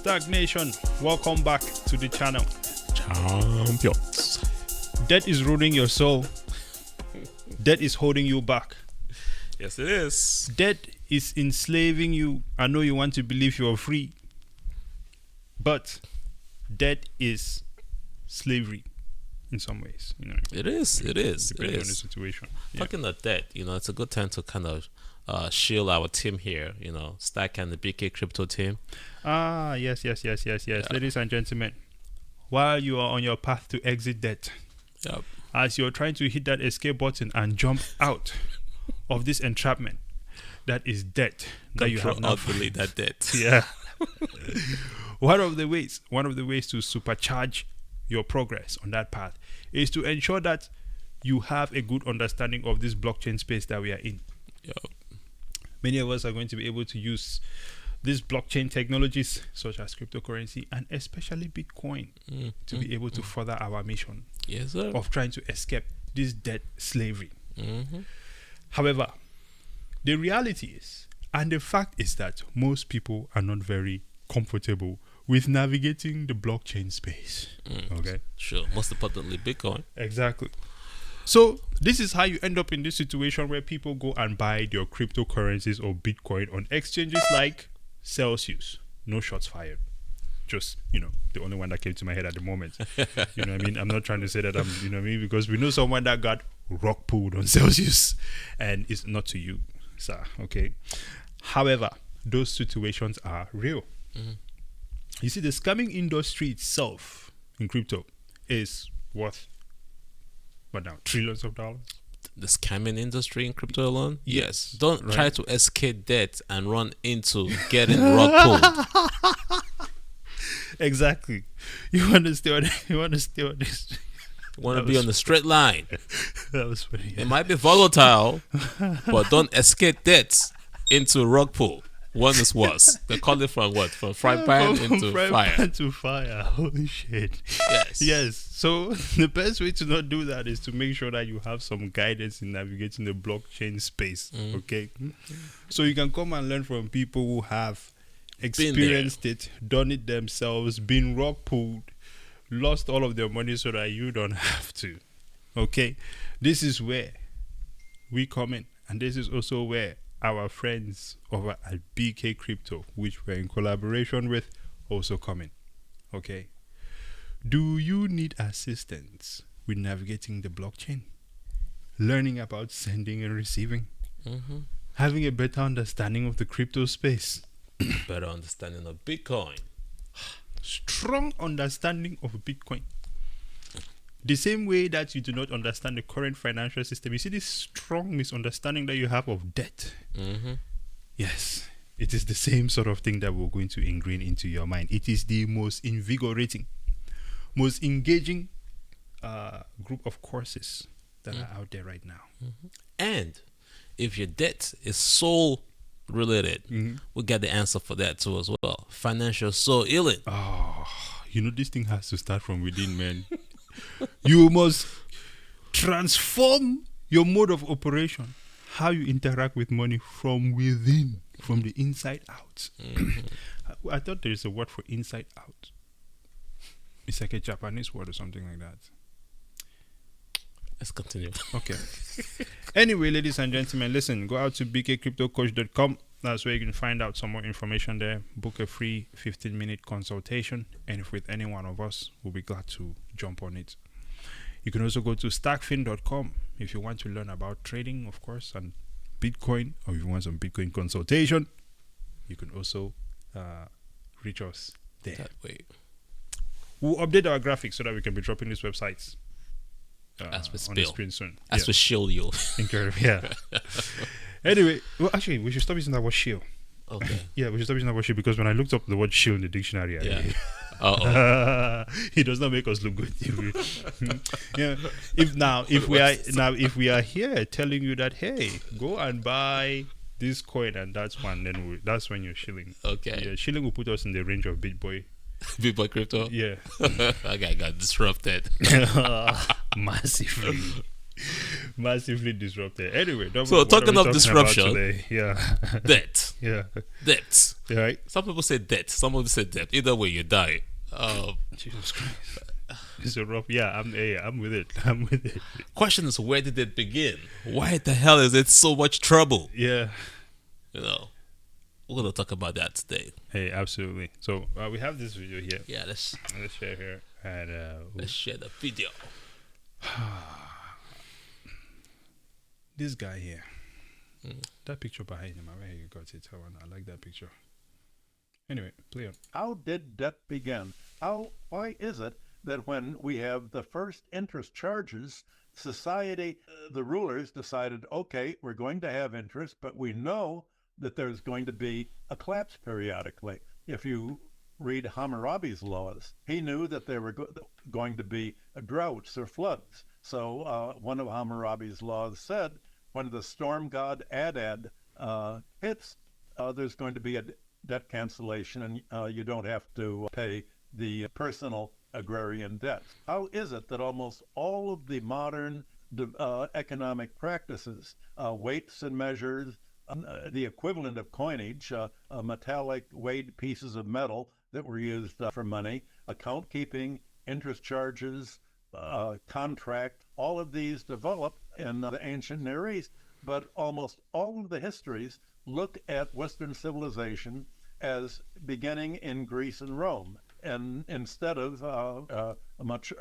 STAKK Nation, welcome back to the channel. Champions. Debt is ruining your soul. Debt is holding you back. Yes, it is. Debt is enslaving you. I know you want to believe you are free, but debt is slavery in some ways. You know, It is. depending on the situation. Yeah. Talking of debt, it's a good time to kind of shield our team here. STAKK and the BK Crypto team. Yes. Ladies and gentlemen, while you are on your path to exit debt, Yep. as you're trying to hit that escape button and jump out of this entrapment that is debt that you have now. Delete that debt. Yeah. One of the ways to supercharge your progress on that path is to ensure that you have a good understanding of this blockchain space that we are in. Yep. Many of us are going to be able to use these blockchain technologies such as cryptocurrency and especially Bitcoin to be able to further our mission Yes, sir. of trying to escape this debt slavery. Mm-hmm. However, the reality is, and the fact is that most people are not very comfortable with navigating the blockchain space. Okay? Sure. Most importantly, Bitcoin. Exactly. So this is how you end up in this situation where people go and buy their cryptocurrencies or Bitcoin on exchanges like Celsius. No shots fired. Just, the only one that came to my head at the moment. You know what I mean? I'm not trying to say that because we know someone that got rock pulled on Celsius and it's not to you, sir. Okay. However, those situations are real. Mm-hmm. You see, the scamming industry itself in crypto is worth what now? Trillions of dollars? The scamming industry in crypto alone? Yes. Don't Right. try to escape debt and run into getting rock pulled. Exactly. You want to stay on this. You want to That be was- on the straight line. That was funny. It might be volatile, but don't escape debt into rock pool. One is worse. They call it from what? From fry pan into Fry fire. pan to fire. Holy shit. Yes. Yes. So the best way to not do that is to make sure that you have some guidance in navigating the blockchain space. Okay. So you can come and learn from people who have experienced it, done it themselves, been rock pulled, lost all of their money so that you don't have to. Okay. This is where we come in, and this is also where our friends over at BK Crypto, which we're in collaboration with, also come in. Okay. Do you need assistance with navigating the blockchain? Learning about sending and receiving? Mm-hmm. Having a better understanding of the crypto space? Better understanding of Bitcoin. Strong understanding of Bitcoin. The same way that you do not understand the current financial system. You see this strong misunderstanding that you have of debt. Mm-hmm. Yes, it is the same sort of thing that we're going to ingrain into your mind. It is the most invigorating, most engaging group of courses that are out there right now. And if your debt is soul related, we got the answer for that too as well. Financial soul healing. Oh, this thing has to start from within, man. You must transform your mode of operation, how you interact with money from within, from the inside out. I thought there is a word for inside out. It's like a Japanese word or something like that. Let's continue. Okay. Anyway, ladies and gentlemen, listen, go out to bkcryptocoach.com. That's where you can find out some more information there. Book a free 15-minute consultation. And if with any one of us, we'll be glad to jump on it. You can also go to stackfin.com if you want to learn about trading, of course, and Bitcoin, or if you want some Bitcoin consultation. You can also reach us there. That way. We'll update our graphics so that we can be dropping these websites As we on the spill. screen soon. As we shield you. Incredible. Yeah. Anyway, well, actually, we should stop using that word shield. Okay. Yeah, we should stop using that word shield because when I looked up the word shield in the dictionary, Yeah. Uh-oh. it does not make us look good. Yeah. If we are here telling you that, hey, go and buy this coin and that's one, then that's when you're shilling. Okay. Yeah, shilling will put us in the range of Bitboy. Bitcoin crypto. Yeah. Okay, got disrupted. Massively disrupted. Anyway, So what are talking we of about disruption, today? Yeah. Debt. Yeah. Debt. Right. Some people say debt. Some people say debt. Either way, you die. Jesus Christ. It's a rough. Yeah, I'm with it. I'm with it. Question is, where did it begin? Why the hell is it so much trouble? Yeah. You know, we're gonna talk about that today. Hey, absolutely. So we have this video here. Yeah, let's share here. And let's share the video. This guy here. That picture behind him. I you got it. I like that picture. Anyway, play on. How did debt begin? Why is it that when we have the first interest charges, society, the rulers decided, okay, we're going to have interest, but we know that there's going to be a collapse periodically. If you read Hammurabi's laws, he knew that there were going to be droughts or floods. So one of Hammurabi's laws said, when the storm god Adad hits, there's going to be a debt cancellation, and you don't have to pay the personal agrarian debt. How is it that almost all of the modern economic practices, weights and measures, the equivalent of coinage, metallic weighed pieces of metal that were used for money, account keeping, interest charges, contract, all of these developed in the ancient Near East, but almost all of the histories look at Western civilization as beginning in Greece and Rome, and instead of much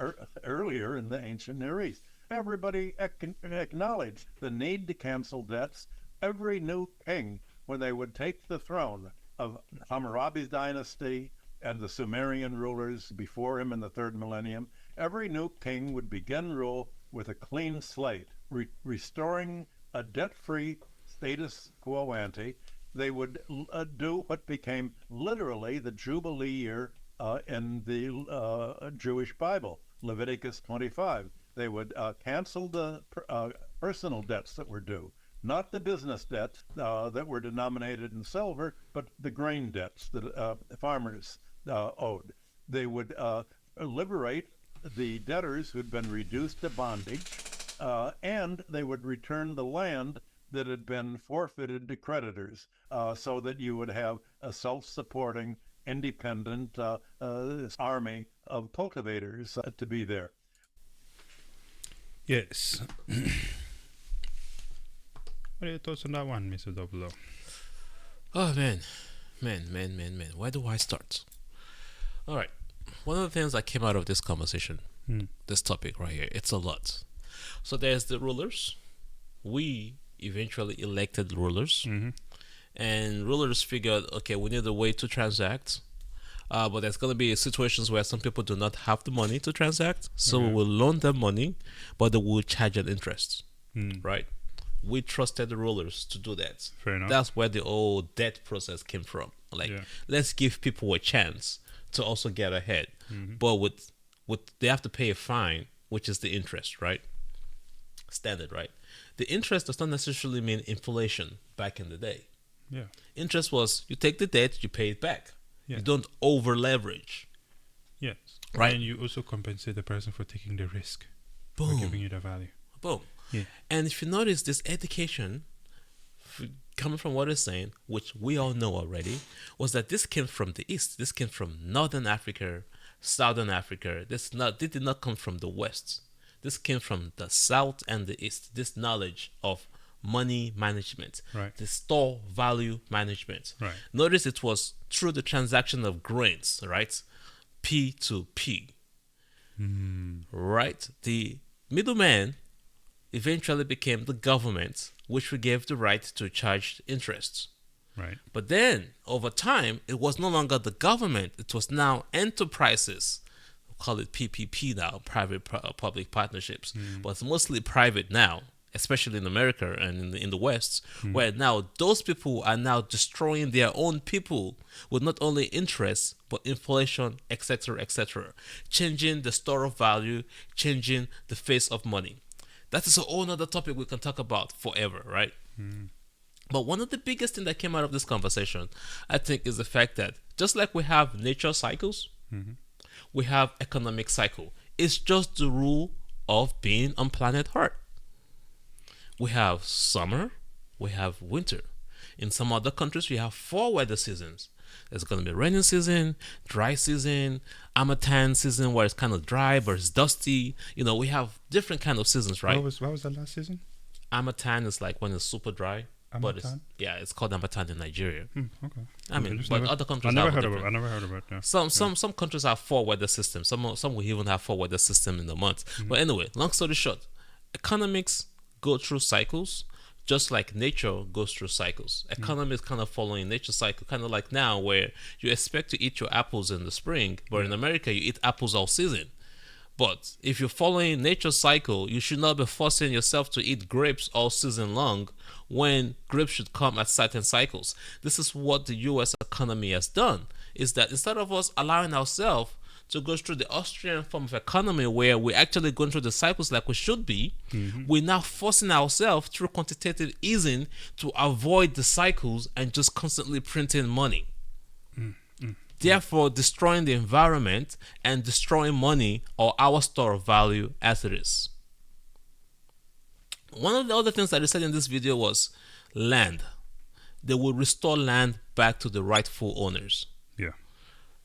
earlier in the ancient Near East. Everybody acknowledged the need to cancel debts. Every new king, when they would take the throne of Hammurabi's dynasty and the Sumerian rulers before him in the third millennium, every new king would begin rule with a clean slate, restoring a debt-free status quo ante. They would do what became literally the Jubilee year in the Jewish Bible, Leviticus 25. They would cancel the personal debts that were due, not the business debts that were denominated in silver, but the grain debts that farmers owed. They would liberate the debtors who'd been reduced to bondage, and they would return the land that had been forfeited to creditors, so that you would have a self-supporting, independent army of cultivators to be there. Yes. What are your thoughts on that one, Mr. Double O? Oh man. Where do I start? All right. One of the things that came out of this conversation, this topic right here, it's a lot. So there's the rulers. We eventually elected rulers, and rulers figured, okay, we need a way to transact, but there's going to be situations where some people do not have the money to transact, so we will loan them money, but they will charge an interest, right? We trusted the rulers to do that. Fair enough. That's where the old debt process came from. Like, let's give people a chance to also get ahead, but with they have to pay a fine, which is the interest, right? Standard, right? The interest does not necessarily mean inflation back in the day. Yeah. Interest was you take the debt, you pay it back. Yeah. You don't over leverage. Yes. Right. And you also compensate the person for taking the risk. Boom. For giving you the value. Boom. Yeah. And if you notice, this education, coming from what it's saying, which we all know already, was that this came from the East. This came from Northern Africa, Southern Africa. This did not come from the West. This came from the South and the East. This knowledge of money management, right? The store value management. Right. Notice it was through the transaction of grains, right? P to P. Right? The middleman eventually became the government, which we gave the right to charge interest. Right. But then, over time, it was no longer the government. It was now enterprises. We'll call it PPP now, private-public partnerships. But it's mostly private now, especially in America and in the West, where now those people are now destroying their own people with not only interest, but inflation, etc., changing the store of value, changing the face of money. That is a whole other topic we can talk about forever, right? But one of the biggest things that came out of this conversation, I think, is the fact that just like we have nature cycles, we have economic cycle. It's just the rule of being on planet Earth. We have summer, we have winter. In some other countries, we have 4 weather seasons. There's going to be rainy season, dry season, Harmattan season where it's kind of dry but it's dusty. We have different kind of seasons, right? What was the last season? Harmattan is like when it's super dry. But it's called Harmattan in Nigeria. Okay. But other countries I never have heard about that. Some countries have 4 weather systems. Some will even have 4 weather systems in the month. But anyway, long story short, economics go through cycles, just like nature goes through cycles. Economy is kind of following nature's cycle, kind of like now where you expect to eat your apples in the spring, but in America you eat apples all season. But if you're following nature's cycle, you should not be forcing yourself to eat grapes all season long when grapes should come at certain cycles. This is what the US economy has done, is that instead of us allowing ourselves to go through the Austrian form of economy where we're actually going through the cycles like we should be, we're now forcing ourselves through quantitative easing to avoid the cycles and just constantly printing money. Therefore, destroying the environment and destroying money or our store of value as it is. One of the other things that I said in this video was land. They will restore land back to the rightful owners. Yeah.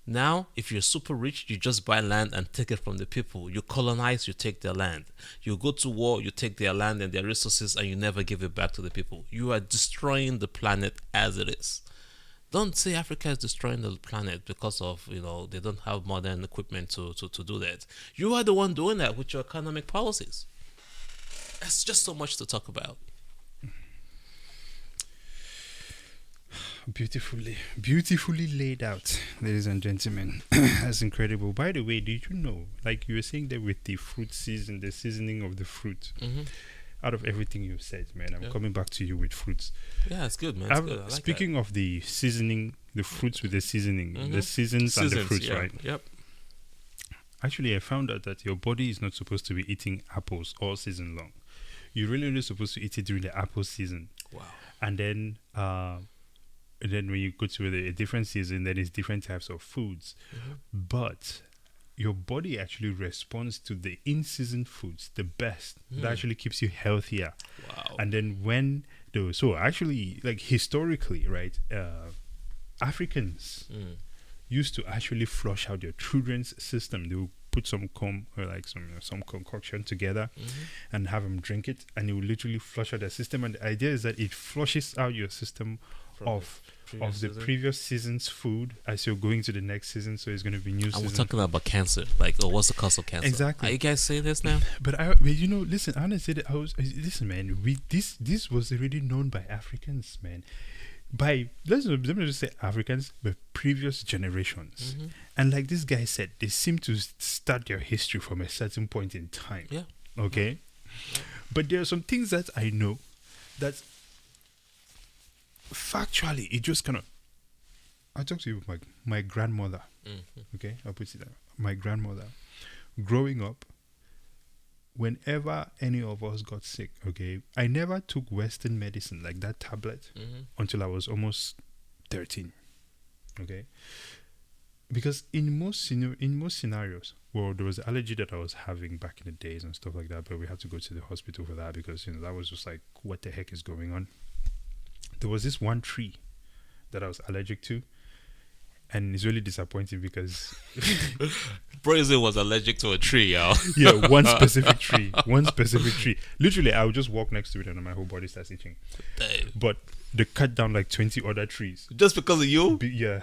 Now, if you're super rich, you just buy land and take it from the people. You colonize, you take their land. You go to war, you take their land and their resources, and you never give it back to the people. You are destroying the planet as it is. Don't say Africa is destroying the planet because of, they don't have modern equipment to do that. You are the one doing that with your economic policies. That's just so much to talk about. Beautifully laid out, ladies and gentlemen. That's incredible. By the way, did you know, like you were saying that with the fruit season, the seasoning of the fruit, out of everything you said, man, I'm coming back to you with fruits. Yeah, it's good, man. It's good. I like speaking that. Of the seasoning, the fruits with the seasoning, the seasons and the fruits, right? Yep. Actually, I found out that your body is not supposed to be eating apples all season long. You're really only supposed to eat it during the apple season. Wow. And then when you go to a different season, then it's different types of foods. But your body actually responds to the in-season foods the best. That actually keeps you healthier. Wow. And then so actually, like historically, right, Africans used to actually flush out their children's system. They would put some some concoction together and have them drink it, and it will literally flush out their system. And the idea is that it flushes out your system of the previous season's food as you're going to the next season. So it's going to be new. And we're talking about cancer, like, what's the cause of cancer? Exactly. Are you guys saying this now? But listen, I want to say that listen, man. This was already known by Africans, man. Let me just say Africans, but previous generations. And like this guy said, they seem to start their history from a certain point in time. Yeah. Okay. But there are some things that I know that factually it just kind of. I'll talk to you with my grandmother. Okay, I'll put it down. My grandmother, growing up, whenever any of us got sick, okay, I never took Western medicine like that tablet until I was almost 13. Okay, because in most scenarios, well, there was an allergy that I was having back in the days and stuff like that, but we had to go to the hospital for that because that was just like, what the heck is going on? There was this one tree that I was allergic to. And it's really disappointing because Brazil was allergic to a tree, y'all. Yeah, one specific tree. Literally, I would just walk next to it and my whole body starts itching. Damn. But they cut down like 20 other trees. Just because of you? Yeah.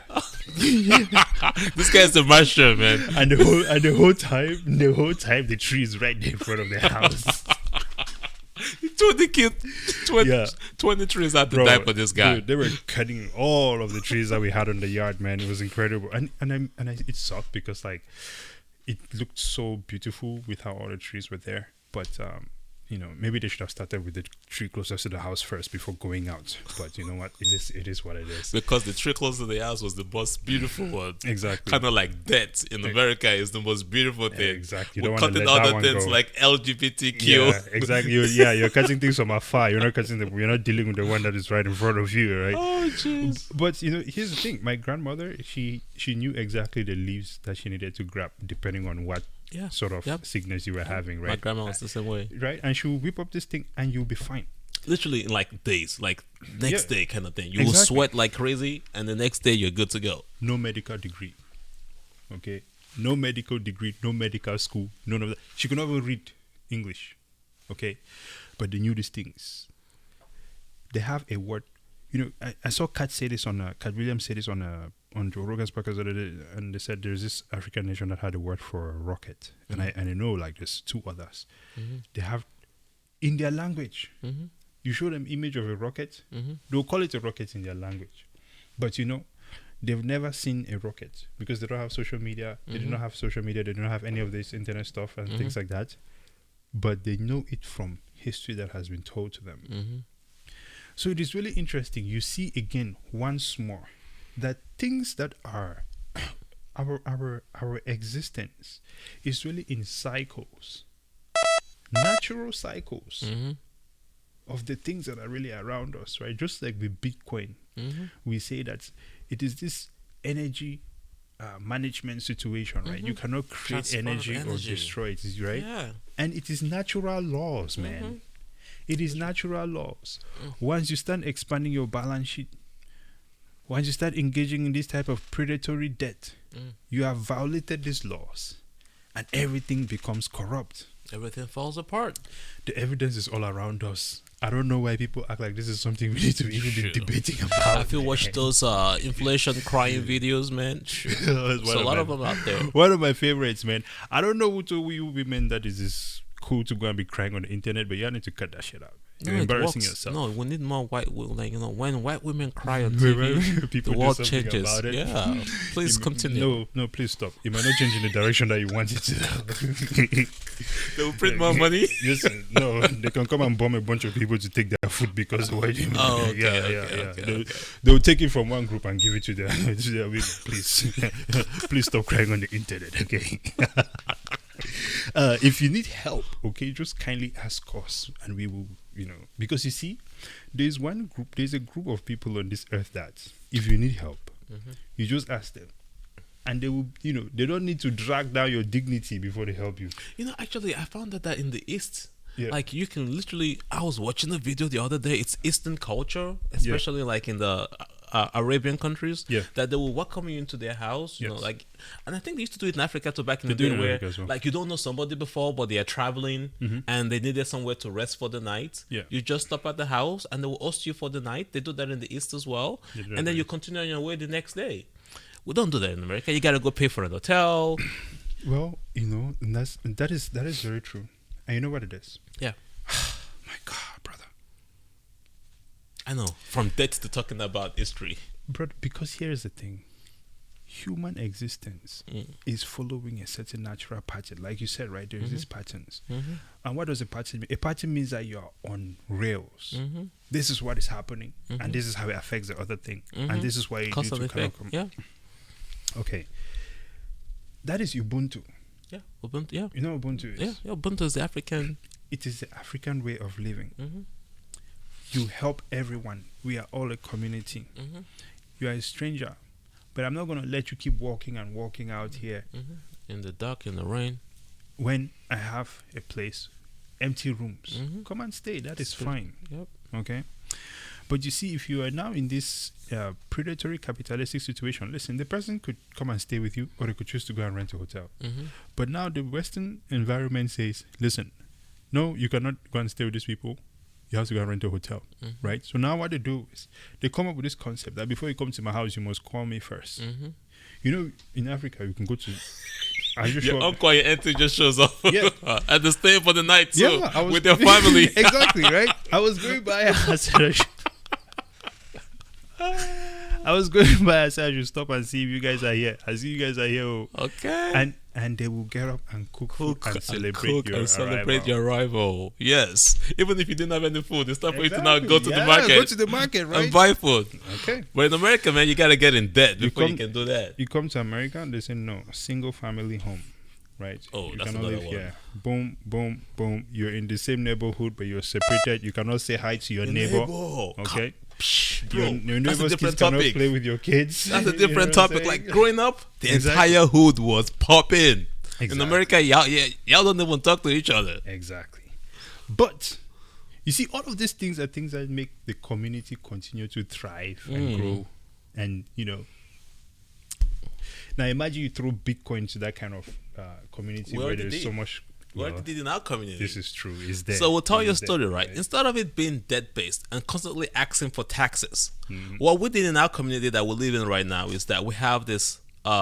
This guy's the master, man. And the whole time the tree is right there in front of the house. 20 trees had to die for this guy. Dude, they were cutting all of the trees that we had on the yard, man. It was incredible. And it sucked because like it looked so beautiful with how all the trees were there. But maybe they should have started with the tree closest to the house first before going out. But you know what? It is what it is. Because the tree close to the house was the most beautiful one. Exactly. Kind of like death in America is the most beautiful thing. Exactly. We're cutting other things like LGBTQ. Yeah, exactly. You're cutting things from afar. You're not dealing with the one that is right in front of you, right? Oh, jeez. But here's the thing. My grandmother, she knew exactly the leaves that she needed to grab depending on what sort of sickness you were having, right? My grandma was the same way. Right? And she will whip up this thing and you'll be fine. literally in like days, like next day kind of thing. You will Exactly. sweat like crazy, and the next day you're good to go. No medical degree. Okay? No medical degree, no medical school, none of that. She could not even read English. Okay? But they knew these things. They have a word. I saw Cat say this Cat Williams say this on Joe Rogan's podcast the other day, and they said there's this African nation that had a word for a rocket. And I know like there's two others. They have in their language. You show them image of a rocket, they'll call it a rocket in their language. But they've never seen a rocket because they don't have social media. They do not have social media. They don't have any of this internet stuff and things like that. But they know it from history that has been told to them. So it is really interesting. You see again once more that things that are our existence is really in cycles, natural cycles of the things that are really around us, right? Just like with Bitcoin, we say that it is this energy management situation, right? You cannot create energy or destroy it, right? Yeah. And it is natural laws, man. It is natural laws. Once you start expanding your balance sheet, once you start engaging in this type of predatory debt, you have violated these laws and everything becomes corrupt. Everything falls apart. The evidence is all around us. I don't know why people act like this is something we need to even be debating about. If you watch those inflation crying videos, man, there's a lot of them out there. One of my favorites, man. I don't know who told you women that it is cool to go and be crying on the internet, but you need to cut that shit out. You're embarrassing yourself. No, we need more white women. Like, when white women cry on TV, people the world changes. About it. Yeah, please continue. No, please stop. It might not change in the direction that you want it to. They will print more money. Yes, no, they can come and bomb a bunch of people to take their food because of what you mean. Oh, okay, okay. They'll take it from one group and give it to their women. Please, please stop crying on the internet, okay? If you need help, okay, just kindly ask us and we will, because you see, there's a group of people on this earth that if you need help, you just ask them. And they will, they don't need to drag down your dignity before they help you. Actually, I found that in the East, Yeah. like you can literally, I was watching a video the other day, it's Eastern culture, especially like in the Arabian countries, that they will welcome you into their house, you know, like, and I think they used to do it in Africa too back in the day where like you don't know somebody before, but they are traveling and they needed somewhere to rest for the night. You just stop at the house and they will host you for the night. They do that in the East as well. And then you continue on your way the next day. We don't do that in America. You gotta go pay for an hotel. Well, and that is very true. And you know what it is? Yeah. My God, brother. I know. From death to talking about history. Brother, because here's the thing. Human existence is following a certain natural pattern. Like you said, right? There's these patterns. And what does a pattern mean? A pattern means that you're on rails. This is what is happening. And this is how it affects the other thing. And this is why you need to kind of come. Yeah. Okay. That is Ubuntu. Yeah. Ubuntu. Yeah. You know what Ubuntu is? Yeah. Ubuntu is the African. It is the African way of living. You help everyone. We are all a community. You are a stranger. But I'm not going to let you keep walking and walking out here. In the dark, in the rain. When I have a place, empty rooms. Come and stay. That is fine. Yep. Okay? But you see, if you are now in this predatory capitalistic situation, listen, the person could come and stay with you, or they could choose to go and rent a hotel. But now the Western environment says, listen, no, you cannot go and stay with these people. You have to go and rent a hotel, right? So now what they do is they come up with this concept that before you come to my house, you must call me first. In Africa, you can go to... Your uncle and your auntie just shows up and they stay for the night too, with their family. family. Exactly, right? I was going by I said I should stop and see if you guys are here. I see you guys are here. Okay. And they will get up and cook and celebrate your arrival. Yes. Even if you didn't have any food, it's time for you to now go to the market. Go to the market, right? And buy food. Okay. But in America, man, you gotta get in debt before you can do that. You come to America, they say no, single family home. Right? Oh, you that's cannot another live one. here. Boom, boom, boom. You're in the same neighborhood, but you're separated. You cannot say hi to your neighbor. Okay? Your neighbor's kids cannot play with your kids. That's a different topic. Like growing up, the entire hood was popping. In America, y'all don't even talk to each other. Exactly. But You see, all of these things are things that make the community continue to thrive and grow. And, now imagine you throw Bitcoin to that kind of community where there's so much. We already did in our community. This is true. It's there. So we'll tell your story, there, right? Instead of it being debt-based and constantly asking for taxes, what we did in our community that we live in right now is that we have this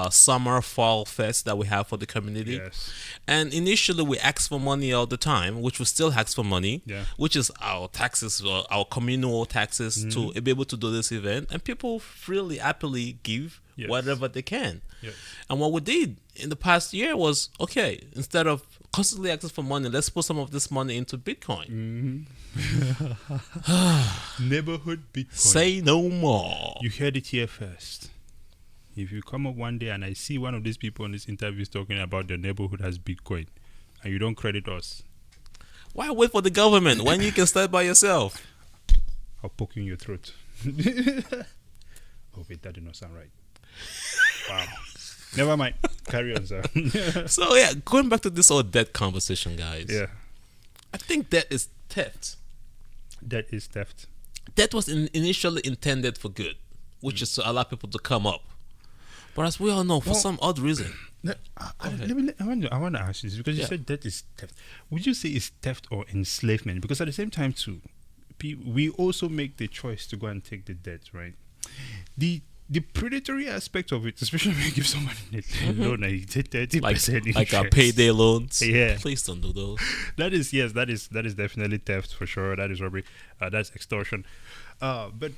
summer fall fest that we have for the community. Yes. And initially we asked for money all the time, which we still ask for money, Yeah. which is our taxes, our communal taxes to be able to do this event. And people freely, happily give Yes. whatever they can. Yes. And what we did in the past year was, okay, instead of constantly asking for money, let's put some of this money into Bitcoin. Neighborhood Bitcoin. Say no more. You heard it here first. If you come up one day and I see one of these people in this interview is talking about the neighborhood has Bitcoin and you don't credit us, Why wait for the government when you can start by yourself? I'll poke you in your throat. Oh, wait, that did not sound right. Wow. Never mind. Carry on, sir. So yeah, going back to this whole debt conversation, guys. Yeah. I think debt is theft. That is theft. Debt was initially intended for good, which is to allow people to come up. But as we all know, for some odd reason. I want to ask you this because you said debt is theft. Would you say it's theft or enslavement? Because at the same time, too, we also make the choice to go and take the debt, right? The predatory aspect of it, especially when you give someone a loan and you take 30% like our payday loans. Yeah. Please don't do those. That is definitely theft for sure. That is robbery. That's extortion. But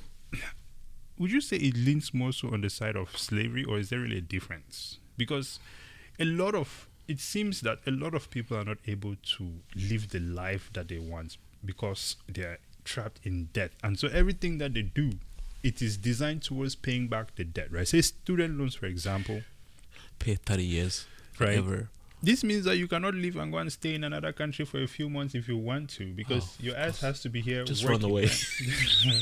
would you say it leans more so on the side of slavery, or is there really a difference? Because it seems that a lot of people are not able to live the life that they want because they are trapped in debt, and so everything that they do, it is designed towards paying back the debt, right? Say student loans, for example. Pay 30 years, Right. forever. This means that you cannot leave and go and stay in another country for a few months if you want to, because your ass has to be here. Just working, run away.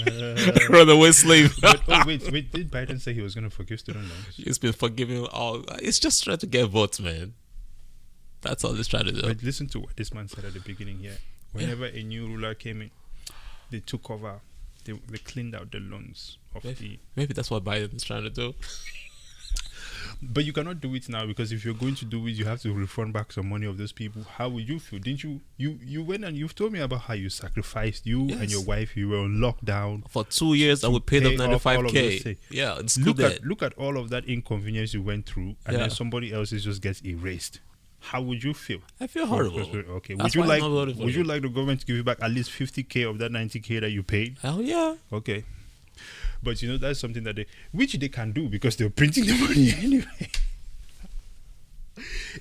right? Run away, slave. But, wait, did Biden say he was going to forgive student loans? He's been forgiving all. It's just trying to get votes, man. That's all he's trying to do. But listen to what this man said at the beginning here. Whenever a new ruler came in, they took over. They cleaned out the loans of Maybe that's what Biden is trying to do. But you cannot do it now, because if you're going to do it, you have to refund back some money of those people. How would you feel? Didn't you went and you've told me about how you sacrificed and your wife, you were on lockdown For 2 years, and we paid up off all of 95K. those. Yeah, it's good. Look at all of that inconvenience you went through, and then somebody else's just gets erased. How would you feel? I feel horrible. Okay. That's Would why I'm not voting for you you. like the government to give you back at least 50K of that 90K that you paid? Hell yeah. Okay. But that's something that which they can do because they're printing the money anyway.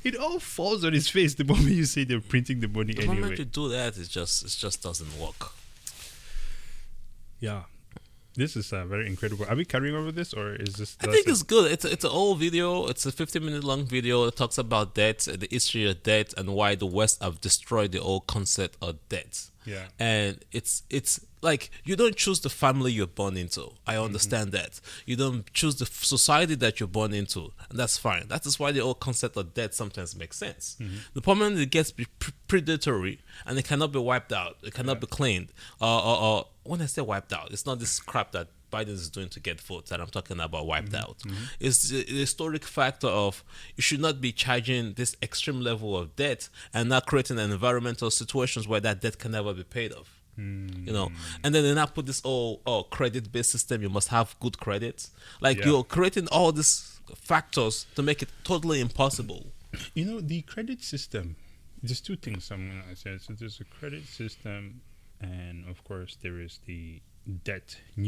It all falls on his face the moment you say they're printing the money The anyway. moment you do that, it just doesn't work. Yeah. This is very incredible. Are we carrying over this, or is this? I think it's good. It's an old video. It's a 15-minute long video that talks about debt, the history of debt, and why the West have destroyed the whole concept of debt. Yeah. And it's like, you don't choose the family you're born into. I understand that. You don't choose the society that you're born into, and that's fine. That is why the whole concept of debt sometimes makes sense. The problem is it gets predatory, and it cannot be wiped out. It cannot be cleaned. Or when I say wiped out, it's not this crap that Biden is doing to get votes that I'm talking about wiped out. It's the historic factor of you should not be charging this extreme level of debt and not creating environmental situations where that debt can never be paid off. And then they now put this credit-based system. You must have good credit. You're creating all these factors to make it totally impossible. The credit system. There's two things I'm gonna say. So there's a credit system, and of course there is the debt, the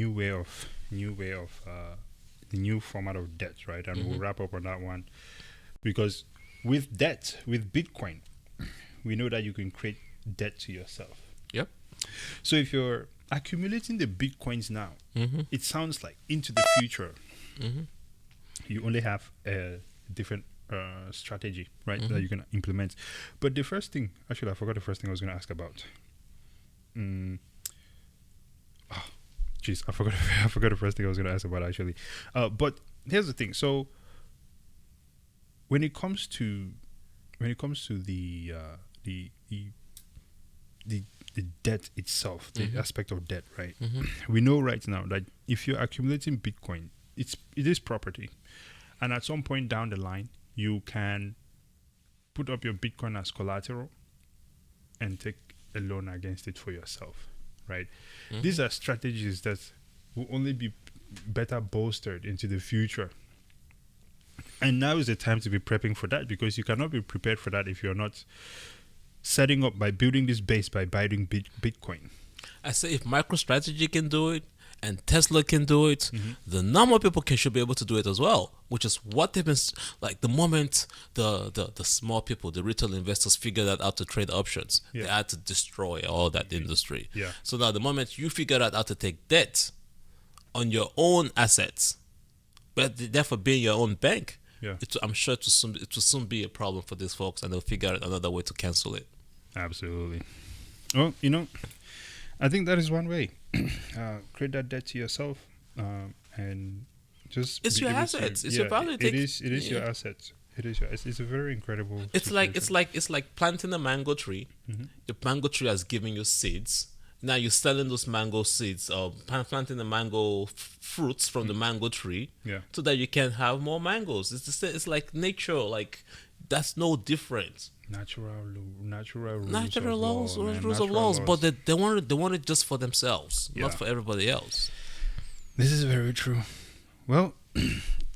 new format of debt, right? And we'll wrap up on that one, because with debt, with Bitcoin, we know that you can create debt to yourself. Yep. So if you're accumulating the Bitcoins now, it sounds like into the future, you only have a different strategy, right, that you can implement. But the first thing, actually, I forgot the first thing I was going to ask about. I forgot the first thing I was going to ask about, actually. But here's the thing. So when it comes to the the debt itself, the aspect of debt, right? Mm-hmm. We know right now that if you're accumulating Bitcoin, it is property, and at some point down the line, you can put up your Bitcoin as collateral and take a loan against it for yourself, right? These are strategies that will only be better bolstered into the future. And now is the time to be prepping for that, because you cannot be prepared for that if you're not setting up by building this base by buying Bitcoin. I say if MicroStrategy can do it and Tesla can do it, the normal people should be able to do it as well, which is what they've been like. The moment the small people, the retail investors figured out how to trade options, they had to destroy all that industry. Yeah. So now the moment you figure out how to take debt on your own assets, but therefore being your own bank, I'm sure it will soon be a problem for these folks, and they'll figure out another way to cancel it. Absolutely. Well, you know, I think that is one way. Create that debt to yourself, and just it's your assets. It's your value. It is your assets. It is your. It's a very incredible. It's like planting a mango tree. The mango tree has given you seeds. Now you're selling those mango seeds, or planting the mango fruits from the mango tree, so that you can have more mangoes. It's like nature. Like that's no different. Natural rules of laws, but they want it just for themselves, not for everybody else. This is very true. Well,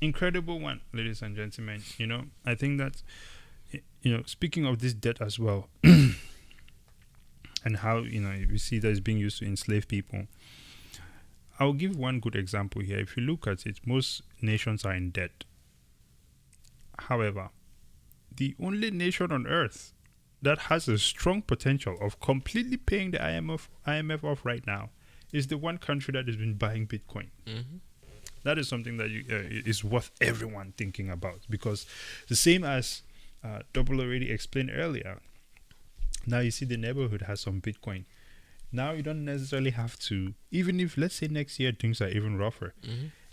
incredible one, ladies and gentlemen. You know, I think that, you know, speaking of this debt as well, and how, you know, we see that it's being used to enslave people. I'll give one good example here. If you look at it, most nations are in debt. However, the only nation on earth that has a strong potential of completely paying the IMF off right now is the one country that has been buying Bitcoin. That is something that is worth everyone thinking about, because the same as Double already explained earlier, now you see the neighborhood has some Bitcoin. Now you don't necessarily have to, even if, let's say, next year things are even rougher,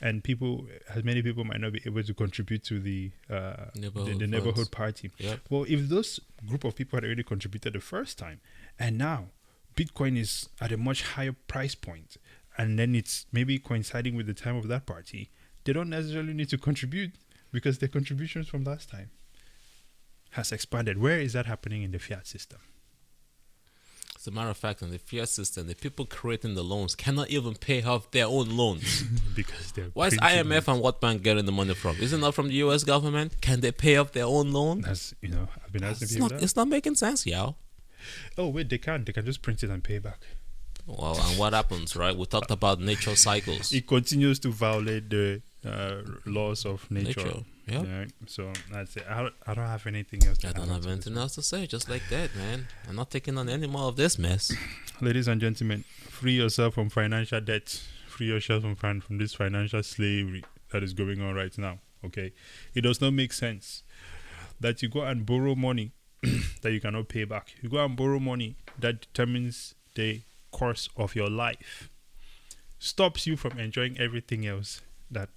and many people might not be able to contribute to the neighborhood party. Well, if those group of people had already contributed the first time, and now Bitcoin is at a much higher price point, and then it's maybe coinciding with the time of that party, they don't necessarily need to contribute, because their contributions from last time has expanded. Where is that happening in the fiat system? As a matter of fact, in the fiat system, the people creating the loans cannot even pay off their own loans. Because they're why is IMF and World Bank getting the money from? Isn't that from the US government? Can they pay off their own loan? That's, you know, I've been asking people that. It's not making sense, y'all. Oh, wait, they can just print it and pay back. Well, and what happens, right? We talked about nature cycles. It continues to violate the laws of nature. Yeah. So that's it. I don't have anything else to I don't have anything else to say. Just like that, man. I'm not taking on any more of this mess. Ladies and gentlemen, free yourself from financial debt. Free yourself from this financial slavery that is going on right now. Okay, it does not make sense that you go and borrow money that you cannot pay back. You go and borrow money that determines the course of your life, stops you from enjoying everything else that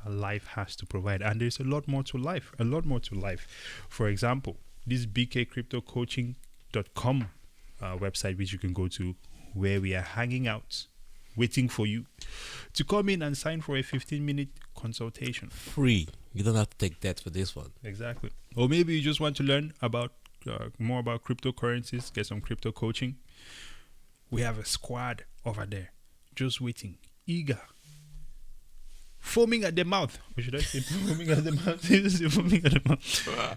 life has to provide. And there's a lot more to life. For example, this bkcryptocoaching.com website, which you can go to, where we are hanging out, waiting for you to come in and sign for a 15-minute consultation. Free. You don't have to take that for this one. Exactly. Or maybe you just want to learn about more about cryptocurrencies, get some crypto coaching. We have a squad over there just waiting, eager, foaming at the mouth. Or should I say foaming at the mouth? Foaming at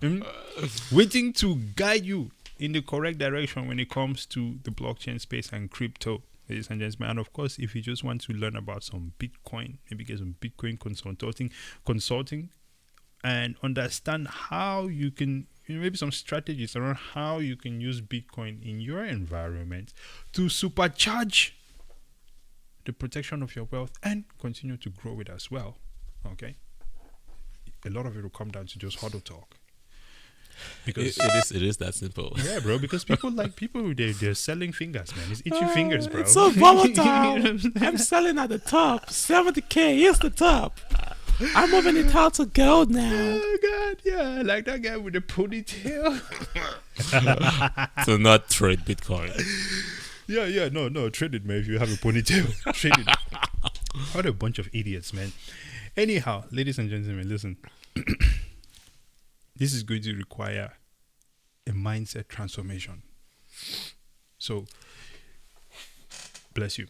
the mouth. Waiting to guide you in the correct direction when it comes to the blockchain space and crypto, ladies and gentlemen. And of course, if you just want to learn about some Bitcoin, maybe get some Bitcoin consulting, and understand how you can, maybe some strategies around how you can use Bitcoin in your environment to supercharge the protection of your wealth and continue to grow it as well. Okay, a lot of it will come down to just huddle talk, because it is that simple. Yeah, bro. Because they're selling fingers, man. It's itchy fingers, bro. It's so volatile. I'm selling at the top. 70K is the top. I'm moving it out to gold now. Oh God, yeah, like that guy with the ponytail. To not trade Bitcoin. Yeah, no, trade it, man. If you have a ponytail, trade it. What a bunch of idiots, man. Anyhow, ladies and gentlemen, listen. This is going to require a mindset transformation. So, bless you.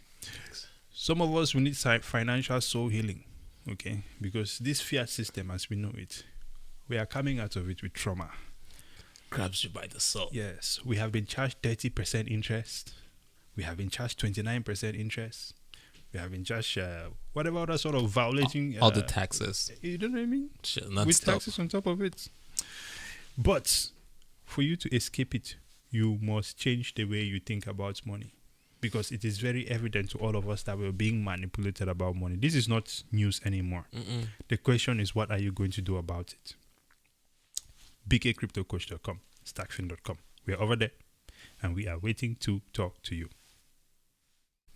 Some of us will need financial soul healing, okay? Because this fiat system, as we know it, we are coming out of it with trauma. Grabs you by the soul. Yes, we have been charged 30% interest. We have been charged 29% interest. We have been charged whatever other sort of violating. All the taxes. You know what I mean? Shit, With taxes on top of it. But for you to escape it, you must change the way you think about money. Because it is very evident to all of us that we're being manipulated about money. This is not news anymore. The question is, what are you going to do about it? bkcryptocoach.com, stackfin.com. We are over there and we are waiting to talk to you.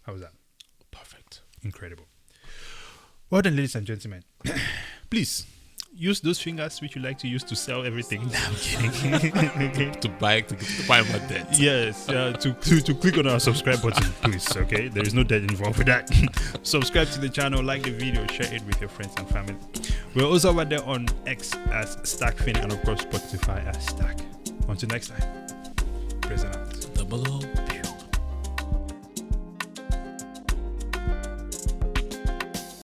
How's that? Perfect. Incredible. Well then, ladies and gentlemen, please use those fingers which you like to use to sell everything. No, I'm kidding. to buy my debt. Yes, to click on our subscribe button, please. Okay, there is no debt involved with that. Subscribe to the channel, like the video, share it with your friends and family. We're also over there on X as StackFin and of course Spotify as Stack. Until next time, present out. Double O.